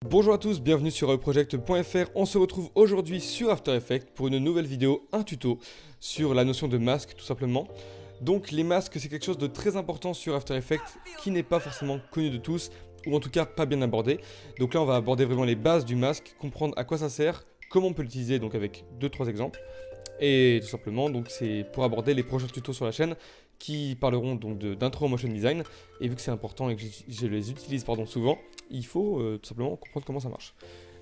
Bonjour à tous, bienvenue sur aeproject.fr. On se retrouve aujourd'hui sur After Effects pour une nouvelle vidéo, un tuto sur la notion de masque tout simplement. Donc les masques, c'est quelque chose de très important sur After Effects qui n'est pas forcément connu de tous, ou en tout cas pas bien abordé. Donc là on va aborder vraiment les bases du masque, comprendre à quoi ça sert, comment on peut l'utiliser, donc avec 2-3 exemples. Et tout simplement, donc c'est pour aborder les prochains tutos sur la chaîne qui parleront donc d'intro motion design. Et vu que c'est important et que je les utilise souvent, il faut tout simplement comprendre comment ça marche.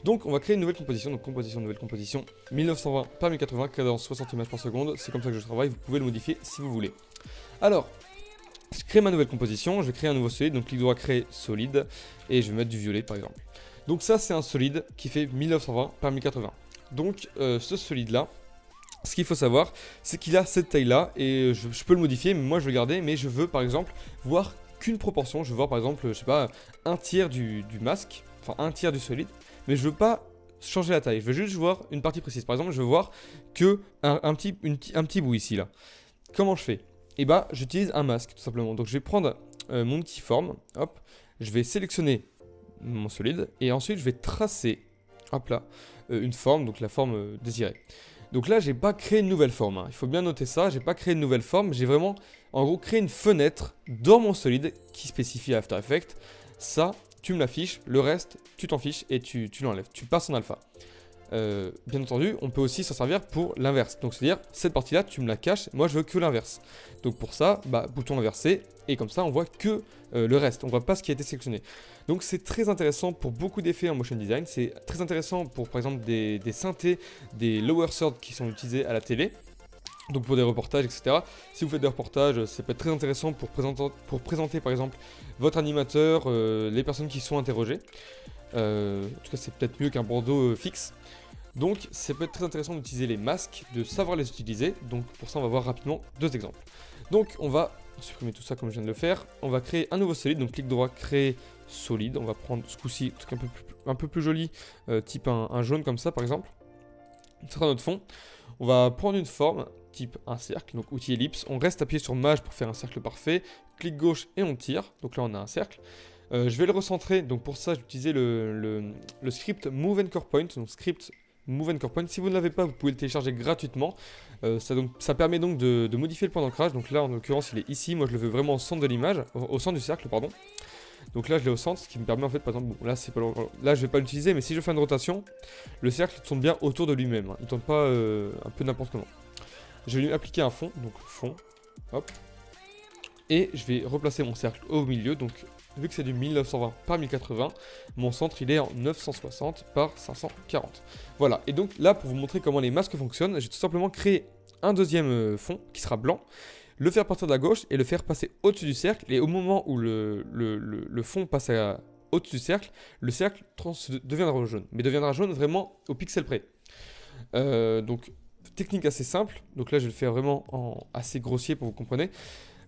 Donc on va créer une nouvelle composition, donc composition, nouvelle composition, 1920 par 1080, cadence 60 images par seconde, c'est comme ça que je travaille, vous pouvez le modifier si vous voulez. Alors, je crée ma nouvelle composition, je vais créer un nouveau solide, donc clic droit créer solide, et je vais mettre du violet par exemple. Donc ça c'est un solide qui fait 1920 par 1080. Donc ce solide là, ce qu'il faut savoir, c'est qu'il a cette taille-là, et je peux le modifier, mais moi je vais le garder, mais je veux par exemple voir qu'une proportion, je veux voir par exemple, je sais pas, un tiers du masque, enfin un tiers du solide, mais je veux pas changer la taille, je veux juste voir une partie précise. Par exemple, je veux voir que un petit bout ici, là. Comment je fais? Et bah, j'utilise un masque, tout simplement. Donc je vais prendre mon petit forme, hop, je vais sélectionner mon solide, et ensuite je vais tracer, hop là, une forme, donc la forme désirée. Donc là, j'ai pas créé une nouvelle forme, hein. Il faut bien noter ça, j'ai pas créé une nouvelle forme, j'ai vraiment, en gros, créé une fenêtre dans mon solide qui spécifie After Effects. Ça, tu me l'affiches, le reste, tu t'en fiches et tu l'enlèves, tu passes en alpha. Bien entendu, on peut aussi s'en servir pour l'inverse. Donc c'est-à-dire, cette partie-là, tu me la caches, moi je veux que l'inverse. Donc pour ça, bah, bouton inversé, et comme ça on voit que le reste, on voit pas ce qui a été sélectionné. Donc c'est très intéressant pour beaucoup d'effets en motion design, c'est très intéressant pour par exemple des synthés, des lower thirds qui sont utilisés à la télé. Donc pour des reportages, etc. Si vous faites des reportages, ça peut être très intéressant pour présenter par exemple votre animateur, les personnes qui sont interrogées. En tout cas c'est peut-être mieux qu'un bandeau fixe. Donc ça peut être très intéressant d'utiliser les masques, de savoir les utiliser. Donc pour ça on va voir rapidement deux exemples. Donc on va supprimer tout ça comme je viens de le faire. On va créer un nouveau solide, donc clic droit, créer solide. On va prendre ce coup-ci un truc un peu plus joli, type un jaune comme ça par exemple. Ce sera notre fond. On va prendre une forme, type un cercle, donc outil ellipse. On reste appuyé sur Maj pour faire un cercle parfait. Clic gauche et on tire. Donc là on a un cercle. Je vais le recentrer, donc pour ça j'ai utilisé le script Move Anchor Point, donc script Move Anchor Point. Si vous ne l'avez pas, vous pouvez le télécharger gratuitement. Ça permet donc de modifier le point d'ancrage. Donc là en l'occurrence il est ici, moi je le veux vraiment au centre de l'image, au centre du cercle pardon. Donc là je l'ai au centre, ce qui me permet en fait par exemple, bon, là je vais pas l'utiliser, mais si je fais une rotation, le cercle tourne bien autour de lui-même, hein. Il tourne pas un peu n'importe comment. Je vais lui appliquer un fond, donc fond, hop. Et je vais replacer mon cercle au milieu, donc vu que c'est du 1920 par 1080, mon centre il est en 960 par 540. Voilà, et donc là pour vous montrer comment les masques fonctionnent, j'ai tout simplement créé un deuxième fond qui sera blanc, le faire partir de la gauche et le faire passer au-dessus du cercle, et au moment où le fond passe au-dessus du cercle, le cercle deviendra jaune, mais deviendra jaune vraiment au pixel près. Donc technique assez simple, donc là je vais le faire vraiment en assez grossier pour que vous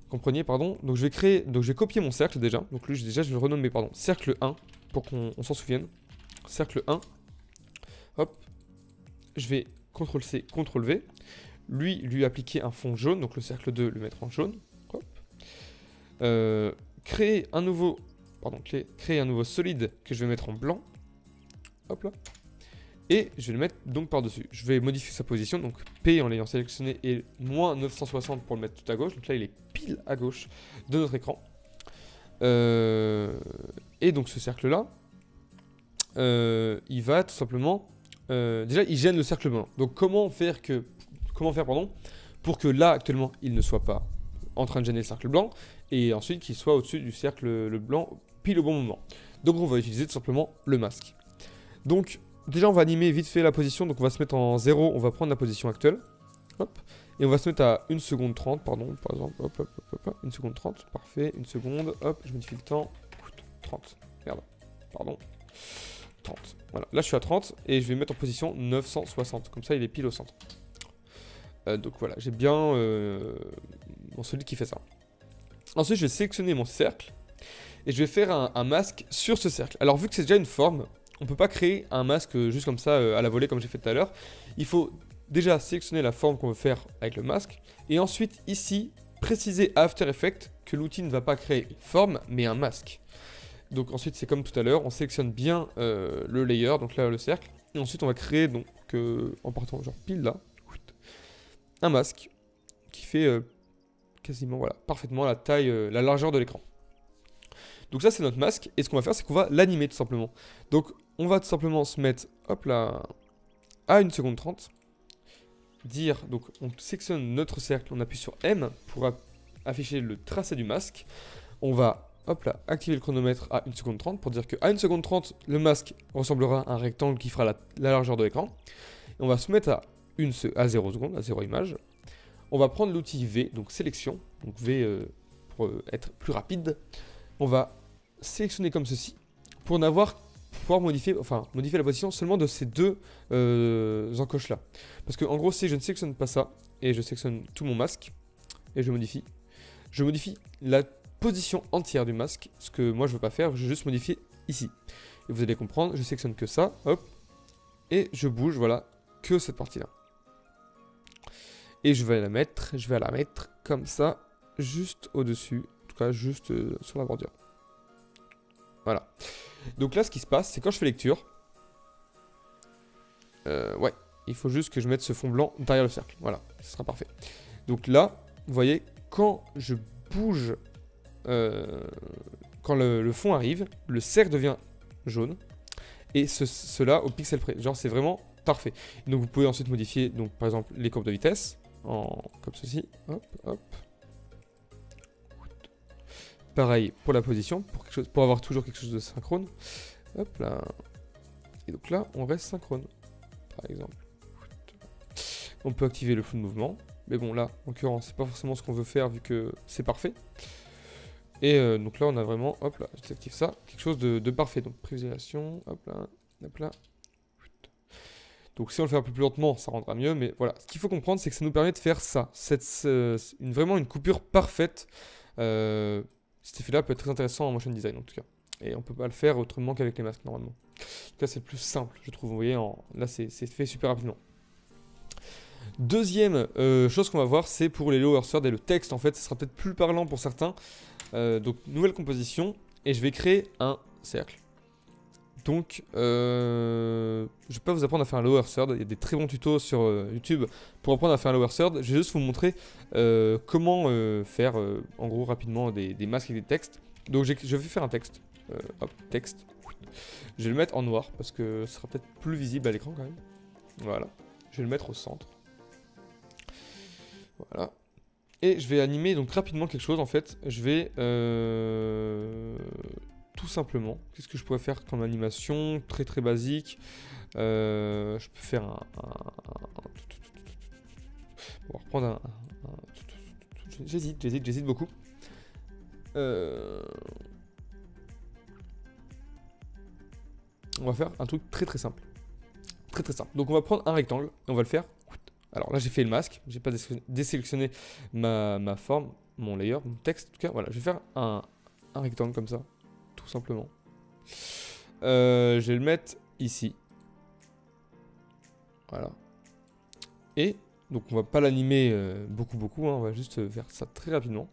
compreniez, pardon. Donc je vais copier mon cercle déjà. Donc lui déjà je vais le renommer cercle 1 pour qu'on s'en souvienne. Cercle 1. Hop. Je vais CTRL C, CTRL V. Lui appliquer un fond jaune, donc le cercle 2 le mettre en jaune. Hop. Créer un nouveau solide que je vais mettre en blanc. Hop là. Et je vais le mettre donc par-dessus. Je vais modifier sa position, donc P en l'ayant sélectionné et moins 960 pour le mettre tout à gauche. Donc là il est pile à gauche de notre écran. Et donc ce cercle là, il va tout simplement... déjà il gêne le cercle blanc. Donc comment faire pour que là actuellement il ne soit pas en train de gêner le cercle blanc, et ensuite qu'il soit au-dessus du cercle le blanc pile au bon moment. Donc on va utiliser tout simplement le masque. Donc déjà on va animer vite fait la position, donc on va se mettre en 0, on va prendre la position actuelle, hop, et on va se mettre à 1 seconde 30, pardon, par exemple, hop, 1 seconde 30, parfait, 1 seconde, hop, je modifie le temps, 30, merde, pardon, 30, voilà, là je suis à 30, et je vais mettre en position 960, comme ça il est pile au centre. Donc voilà, j'ai bien mon solide qui fait ça. Ensuite je vais sélectionner mon cercle, et je vais faire un masque sur ce cercle. Alors vu que c'est déjà une forme, on ne peut pas créer un masque juste comme ça à la volée comme j'ai fait tout à l'heure. Il faut déjà sélectionner la forme qu'on veut faire avec le masque. Et ensuite ici, préciser à After Effects que l'outil ne va pas créer une forme mais un masque. Donc ensuite c'est comme tout à l'heure, on sélectionne bien le layer, donc là le cercle. Et ensuite on va créer, donc en partant genre pile là, un masque qui fait quasiment voilà, parfaitement la taille, la largeur de l'écran. Donc ça c'est notre masque, et ce qu'on va faire c'est qu'on va l'animer tout simplement. Donc on va tout simplement se mettre, hop là, à 1 seconde 30. Dire, donc on sélectionne notre cercle, on appuie sur M pour afficher le tracé du masque. On va, hop là, activer le chronomètre à 1 seconde 30 pour dire qu'à 1 seconde 30, le masque ressemblera à un rectangle qui fera la largeur de l'écran. Et on va se mettre à 0 secondes, à 0 image. On va prendre l'outil V, donc sélection, donc V pour être plus rapide. On va sélectionner comme ceci pour pouvoir modifier la position seulement de ces deux encoches là. Parce que en gros si je ne sélectionne pas ça et je sélectionne tout mon masque et je modifie la position entière du masque, ce que moi je veux pas faire, je veux juste modifier ici. Et vous allez comprendre, je sélectionne que ça, hop, et je bouge, voilà, que cette partie là. Et je vais la mettre comme ça, juste au-dessus, en tout cas juste sur la bordure. Voilà. Donc là, ce qui se passe, c'est quand je fais lecture, ouais, il faut juste que je mette ce fond blanc derrière le cercle. Voilà, ce sera parfait. Donc là, vous voyez, quand je bouge, quand le fond arrive, le cercle devient jaune. Et cela au pixel près. Genre, c'est vraiment parfait. Donc vous pouvez ensuite modifier, donc par exemple, les courbes de vitesse, comme ceci. Hop, hop. Pareil pour la position, pour avoir toujours quelque chose de synchrone. Hop là. Et donc là, on reste synchrone, par exemple. On peut activer le flou de mouvement. Mais bon, là, en l'occurrence, c'est pas forcément ce qu'on veut faire vu que c'est parfait. Et donc là, on a vraiment, hop là, je désactive ça, quelque chose de parfait. Donc prévisualisation, hop là, hop là. Donc si on le fait un peu plus lentement, ça rendra mieux. Mais voilà, ce qu'il faut comprendre, c'est que ça nous permet de faire ça. Vraiment une coupure parfaite. Cet effet-là peut être très intéressant en motion design en tout cas. Et on peut pas le faire autrement qu'avec les masques normalement. En tout cas, c'est le plus simple, je trouve. Vous voyez, là, c'est fait super rapidement. Deuxième chose qu'on va voir, c'est pour les lower thirds et le texte. En fait, ce sera peut-être plus parlant pour certains. Donc, nouvelle composition. Et je vais créer un cercle. Donc, je vais pas vous apprendre à faire un lower third. Il y a des très bons tutos sur YouTube pour apprendre à faire un lower third. Je vais juste vous montrer comment faire, en gros, rapidement des masques avec des textes. Donc, je vais faire un texte. Hop, texte. Je vais le mettre en noir parce que ce sera peut-être plus visible à l'écran quand même. Voilà. Je vais le mettre au centre. Voilà. Et je vais animer donc rapidement quelque chose en fait. Je vais tout simplement, qu'est-ce que je pourrais faire comme animation très très basique. Je peux faire on va reprendre j'hésite beaucoup. On va faire un truc très très simple. Très très simple. Donc on va prendre un rectangle et on va le faire. Alors là j'ai fait le masque, j'ai pas désélectionné ma forme, mon layer, mon texte en tout cas. Voilà, je vais faire un rectangle comme ça, tout simplement. Je vais le mettre ici. Voilà. Et donc on va pas l'animer beaucoup, hein, on va juste faire ça très rapidement.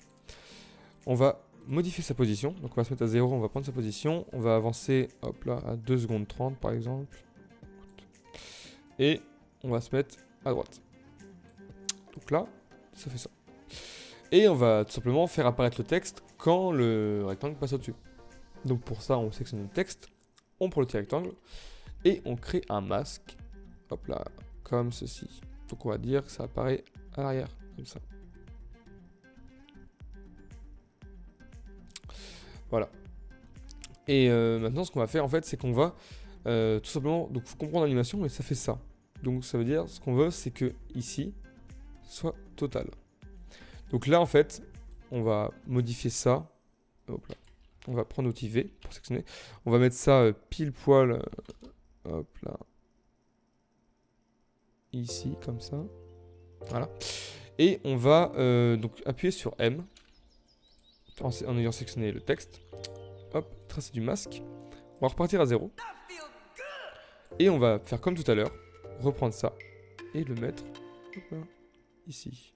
On va modifier sa position, donc on va se mettre à 0, on va prendre sa position, on va avancer, hop là, à 2 secondes 30 par exemple. Et on va se mettre à droite. Donc là, ça fait ça. Et on va tout simplement faire apparaître le texte quand le rectangle passe au-dessus. Donc pour ça, on sélectionne le texte, on prend le petit rectangle, et on crée un masque, hop là, comme ceci. Donc on va dire que ça apparaît à l'arrière, comme ça. Voilà. Et maintenant, ce qu'on va faire, en fait, c'est qu'on va tout simplement, donc faut comprendre l'animation, mais ça fait ça. Donc ça veut dire, ce qu'on veut, c'est que ici, soit total. Donc là, en fait, on va modifier ça. Hop là. On va prendre l'outil V pour sélectionner. On va mettre ça pile poil, hop là, ici, comme ça. Voilà. Et on va donc appuyer sur M, en ayant sélectionné le texte. Hop, tracer du masque. On va repartir à 0. Et on va faire comme tout à l'heure, reprendre ça et le mettre hop là, ici.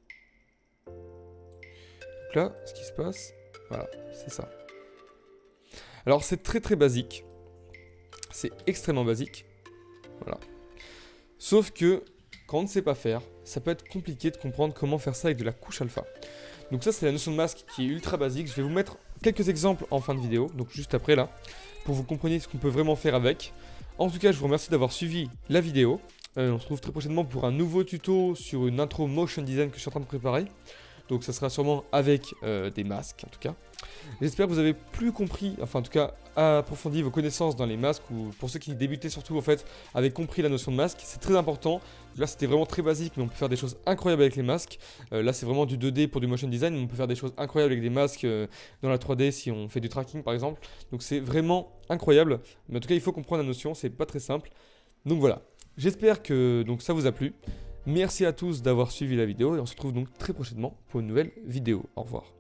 Donc là, ce qui se passe, voilà, c'est ça. Alors c'est très basique, c'est extrêmement basique, voilà. Sauf que quand on ne sait pas faire, ça peut être compliqué de comprendre comment faire ça avec de la couche alpha. Donc ça c'est la notion de masque qui est ultra basique, je vais vous mettre quelques exemples en fin de vidéo, donc juste après là, pour que vous compreniez ce qu'on peut vraiment faire avec. En tout cas je vous remercie d'avoir suivi la vidéo, on se retrouve très prochainement pour un nouveau tuto sur une intro motion design que je suis en train de préparer. Donc ça sera sûrement avec des masques en tout cas. J'espère que vous avez plus compris, enfin en tout cas approfondi vos connaissances dans les masques, ou pour ceux qui débutaient surtout en fait, avaient compris la notion de masque, c'est très important. Là c'était vraiment très basique mais on peut faire des choses incroyables avec les masques. Là c'est vraiment du 2D pour du motion design, mais on peut faire des choses incroyables avec des masques dans la 3D si on fait du tracking par exemple. Donc c'est vraiment incroyable, mais en tout cas il faut comprendre la notion, c'est pas très simple. Donc voilà, j'espère que ça vous a plu. Merci à tous d'avoir suivi la vidéo et on se retrouve donc très prochainement pour une nouvelle vidéo. Au revoir.